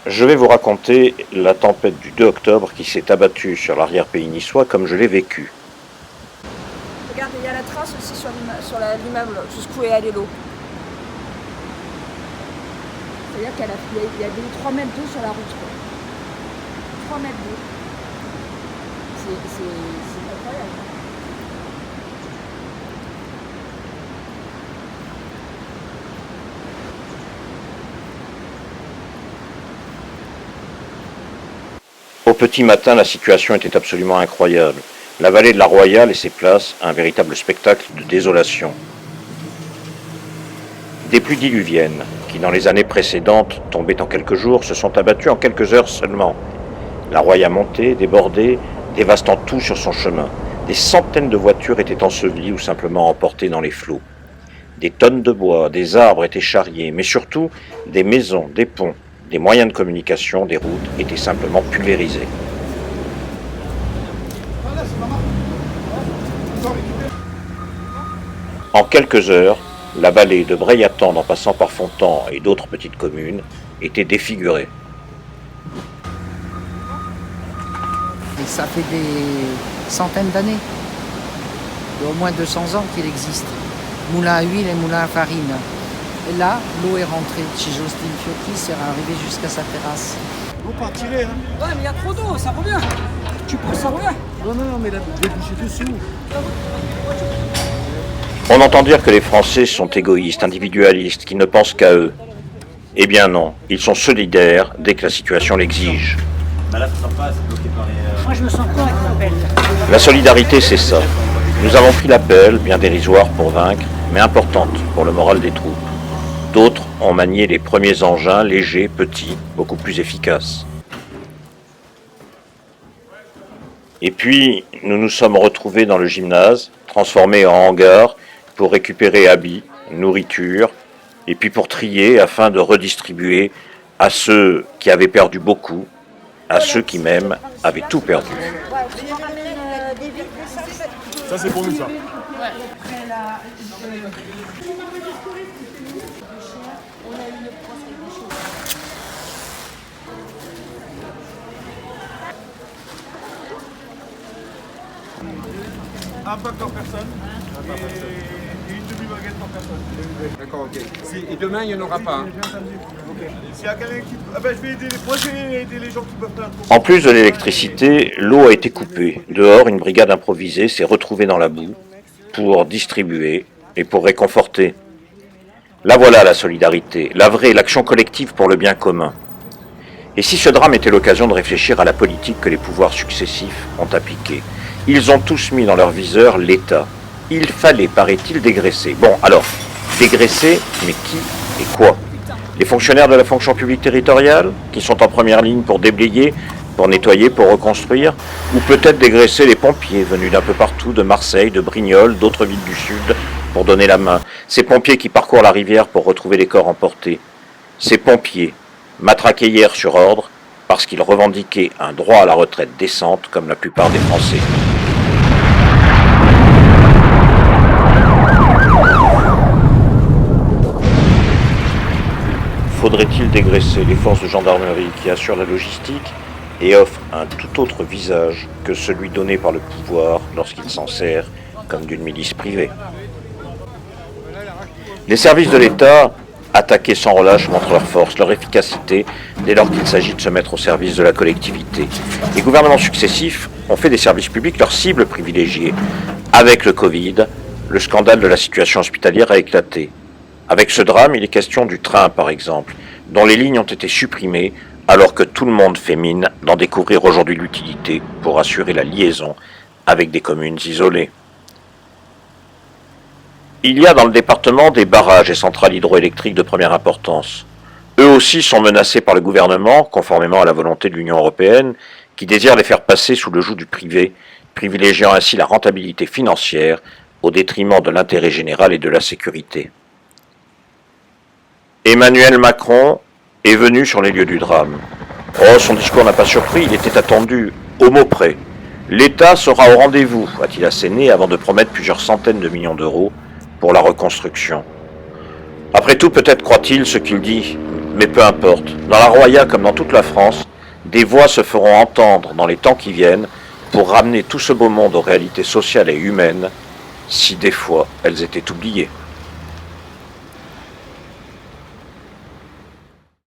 Je vais vous raconter la tempête du 2 octobre qui s'est abattue sur l'arrière-pays niçois comme je l'ai vécu. Regarde, il y a la trace aussi sur l'immeuble, jusqu'où est allée l'eau. C'est-à-dire qu'il y a 3 mètres d'eau sur la route. 3 mètres d'eau. C'est incroyable. Au petit matin, la situation était absolument incroyable. La vallée de la Royale et ses places, un véritable spectacle de désolation. Des pluies diluviennes, qui dans les années précédentes tombaient en quelques jours, se sont abattues en quelques heures seulement. La Roya montait, débordait, dévastant tout sur son chemin. Des centaines de voitures étaient ensevelies ou simplement emportées dans les flots. Des tonnes de bois, des arbres étaient charriés, mais surtout des maisons, des ponts, des moyens de communication, des routes étaient simplement pulvérisés. En quelques heures, la vallée de Breillatende en passant par Fontan et d'autres petites communes était défigurée. Et ça fait des centaines d'années, au moins 200 ans qu'il existe. Moulin à huile et moulin à farine. Et là, l'eau est rentrée chez Jocelyne Fiocchi, c'est arrivé jusqu'à sa terrasse. L'eau part tirer, hein. Ouais, mais il y a trop d'eau, ça revient. Tu penses ça revient? Non, mais la débouché dessous. On entend dire que les Français sont égoïstes, individualistes, qu'ils ne pensent qu'à eux. Eh bien non, ils sont solidaires dès que la situation l'exige. Bah là, ça sera pas, c'est bloqué par les... Moi, je me sens con avec l'appel. La solidarité, c'est ça. Nous avons pris l'appel, bien dérisoire pour vaincre, mais importante pour le moral des troupes. D'autres ont manié les premiers engins, légers, petits, beaucoup plus efficaces. Et puis, nous nous sommes retrouvés dans le gymnase, transformé en hangar, pour récupérer habits, nourriture, et puis pour trier afin de redistribuer à ceux qui avaient perdu beaucoup, à ceux qui même avaient tout perdu. Ça, c'est pour nous, ça. Un pack par personne et une demi-baguette par personne. D'accord, ok. Et demain, il n'y en aura pas. Hein. Ok. S'il y a quelqu'un qui... Ah ben, je vais aider moi, je vais aider les gens qui peuvent pas. En plus de l'électricité, l'eau a été coupée. Dehors, une brigade improvisée s'est retrouvée dans la boue pour distribuer et pour réconforter. Là voilà la solidarité, la vraie, l'action collective pour le bien commun. Et si ce drame était l'occasion de réfléchir à la politique que les pouvoirs successifs ont appliquée? Ils ont tous mis dans leur viseur l'État. Il fallait, paraît-il, dégraisser. Bon, alors, dégraisser, mais qui et quoi? Les fonctionnaires de la fonction publique territoriale, qui sont en première ligne pour déblayer, pour nettoyer, pour reconstruire? Ou peut-être dégraisser les pompiers venus d'un peu partout, de Marseille, de Brignoles, d'autres villes du Sud, pour donner la main? Ces pompiers qui parcourent la rivière pour retrouver les corps emportés. Ces pompiers, matraqués hier sur ordre, parce qu'ils revendiquaient un droit à la retraite décente, comme la plupart des Français. Faudrait-il dégraisser les forces de gendarmerie qui assurent la logistique et offrent un tout autre visage que celui donné par le pouvoir lorsqu'il s'en sert comme d'une milice privée? Les services de l'État, attaqués sans relâche, montrent leur force, leur efficacité dès lors qu'il s'agit de se mettre au service de la collectivité. Les gouvernements successifs ont fait des services publics leur cible privilégiée. Avec le Covid, le scandale de la situation hospitalière a éclaté. Avec ce drame, il est question du train, par exemple, dont les lignes ont été supprimées alors que tout le monde fait mine d'en découvrir aujourd'hui l'utilité pour assurer la liaison avec des communes isolées. Il y a dans le département des barrages et centrales hydroélectriques de première importance. Eux aussi sont menacés par le gouvernement, conformément à la volonté de l'Union européenne, qui désire les faire passer sous le joug du privé, privilégiant ainsi la rentabilité financière au détriment de l'intérêt général et de la sécurité. Emmanuel Macron est venu sur les lieux du drame. Oh, son discours n'a pas surpris, il était attendu, au mot près. L'État sera au rendez-vous, a-t-il asséné avant de promettre plusieurs centaines de millions d'euros pour la reconstruction. Après tout, peut-être croit-il ce qu'il dit, Mais peu importe, dans la Roya comme dans toute la France, des voix se feront entendre dans les temps qui viennent pour ramener tout ce beau monde aux réalités sociales et humaines, si des fois elles étaient oubliées.